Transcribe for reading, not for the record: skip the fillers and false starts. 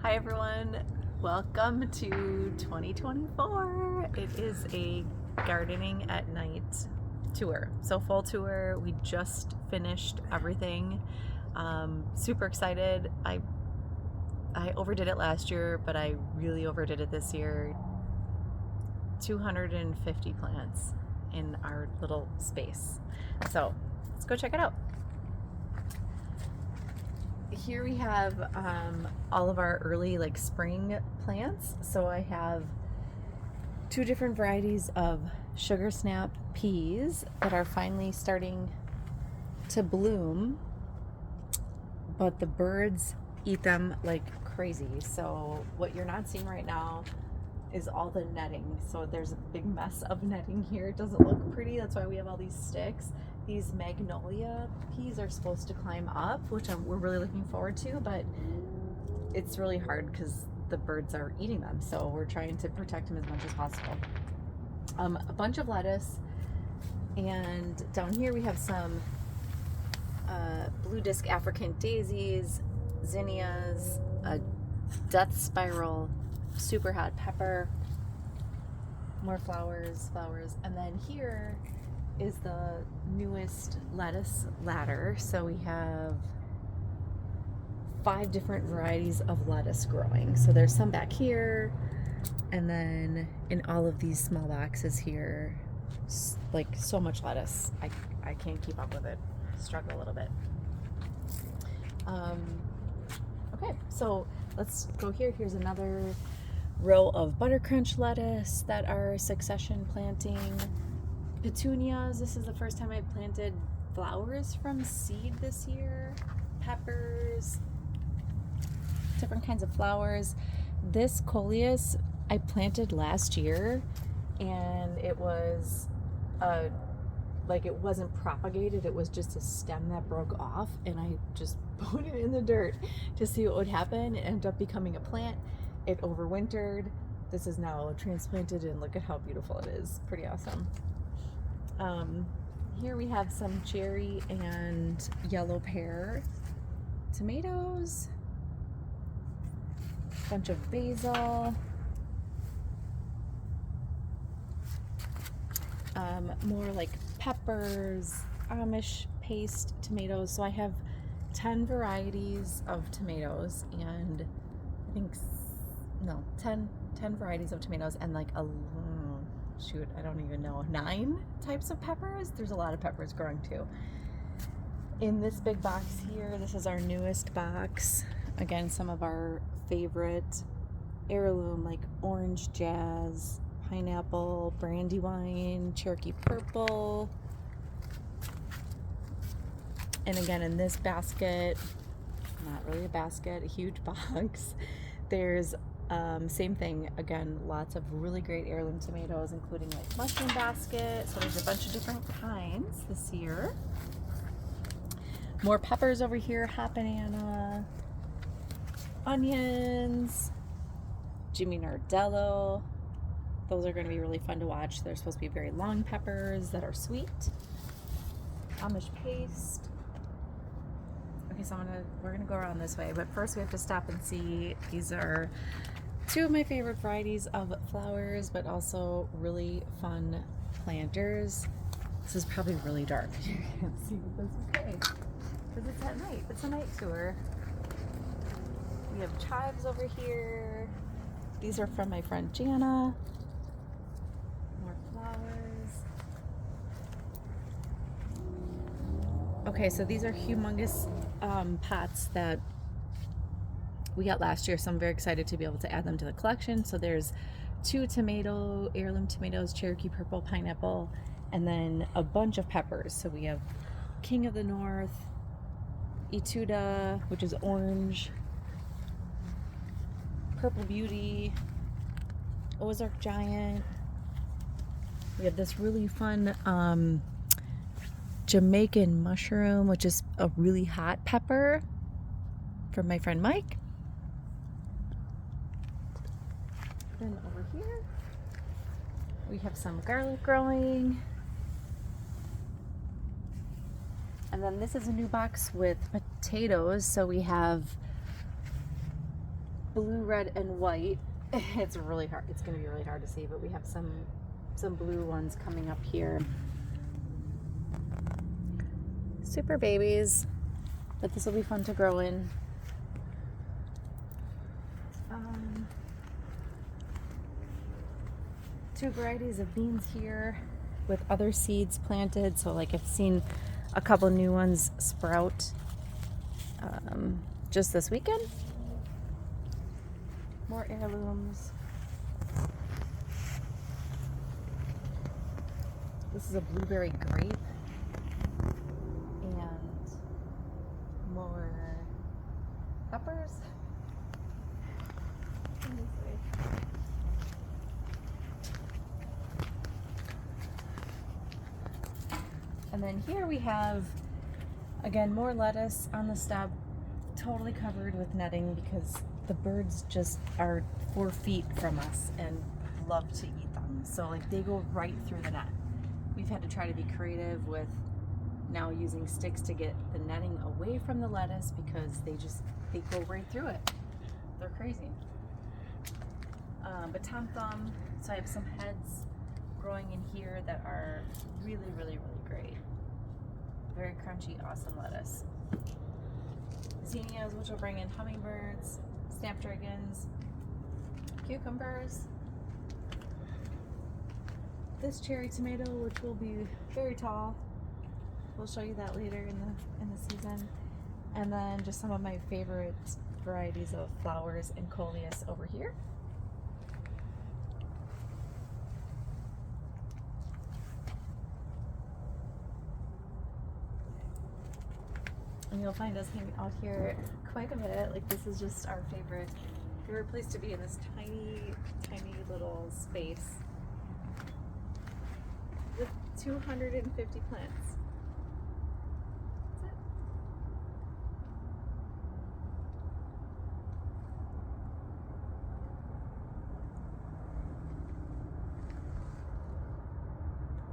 Hi everyone, welcome to 2024. It is a gardening at night tour. So full tour, we just finished everything. Super excited. I overdid it last year, but I really overdid it this year. 250 plants in our little space. So let's go check it out. Here we have all of our early spring plants. So I have two different varieties of sugar snap peas that are finally starting to bloom, but the birds eat them like crazy. So what you're not seeing right now is all the netting. So there's a big mess of netting here. It doesn't look pretty. That's why we have all these sticks. These magnolia peas are supposed to climb up, which we're really looking forward to, but it's really hard because the birds are eating them. So we're trying to protect them as much as possible. A bunch of lettuce, and down here we have some blue disc African daisies, zinnias, a death spiral, super hot pepper, more flowers, and then here is the newest lettuce ladder. So we have 5 different varieties of lettuce growing. So there's some back here, and then in all of these small boxes here, like so much lettuce. I can't keep up with it. Struggle a little bit. Okay, so let's go here. Here's another row of butter crunch lettuce that are succession planting. Petunias, this is the first time I planted flowers from seed this year. Peppers, different kinds of flowers. This coleus I planted last year, and it was it wasn't propagated. It was just a stem that broke off, and I just put it in the dirt to see what would happen. It ended up becoming a plant. It overwintered. This is now transplanted, and look at how beautiful it is. Pretty awesome. Here we have some cherry and yellow pear tomatoes, a bunch of basil, more like peppers, Amish paste tomatoes. So I have 10 varieties of tomatoes, and I think 10 varieties of tomatoes, and I don't even know, 9 types of peppers. There's a lot of peppers growing too. In this big box here, this is our newest box. Again, some of our favorite heirloom, like orange jazz, pineapple, brandywine, Cherokee purple. And again, in this basket, not really a basket, a huge box, there's same thing. Again, lots of really great heirloom tomatoes, including like mushroom basket. So there's a bunch of different kinds this year. More peppers over here, habanana, onions, Jimmy Nardello. Those are going to be really fun to watch. They're supposed to be very long peppers that are sweet. Amish paste. Okay, so we're gonna go around this way, but first we have to stop and see. These are 2 of my favorite varieties of flowers, but also really fun planters. This is probably really dark. You can't see, but that's okay, because it's at night. It's a night tour. We have chives over here. These are from my friend Jana. More flowers. Okay, so these are humongous pots that we got last year, so I'm very excited to be able to add them to the collection. So there's 2 heirloom tomatoes, Cherokee purple, pineapple, and then a bunch of peppers. So we have King of the North, Etuda, which is orange, Purple Beauty, Ozark Giant. We have this really fun Jamaican mushroom, which is a really hot pepper, from my friend Mike. Then over here we have some garlic growing, and then this is a new box with potatoes. So we have blue, red, and white. It's really hard. It's going to be really hard to see, but we have some blue ones coming up here. Super babies, but this will be fun to grow in. Two varieties of beans here with other seeds planted. So like I've seen a couple new ones sprout just this weekend. More heirlooms. This is a blueberry grape. And more peppers. And then here we have, again, more lettuce on the step, totally covered with netting because the birds just are 4 feet from us and love to eat them. So like they go right through the net. We've had to try to be creative with now using sticks to get the netting away from the lettuce because they go right through it. They're crazy. But Tom Thumb, so I have some heads growing in here that are really, really, really great. Very crunchy, awesome lettuce. Zinnias, which will bring in hummingbirds, snapdragons, cucumbers. This cherry tomato, which will be very tall. We'll show you that later in the season. And then just some of my favorite varieties of flowers and coleus over here. And you'll find us hanging out here quite a bit. Like this is just our favorite place to be in this tiny, tiny little space with 250 plants.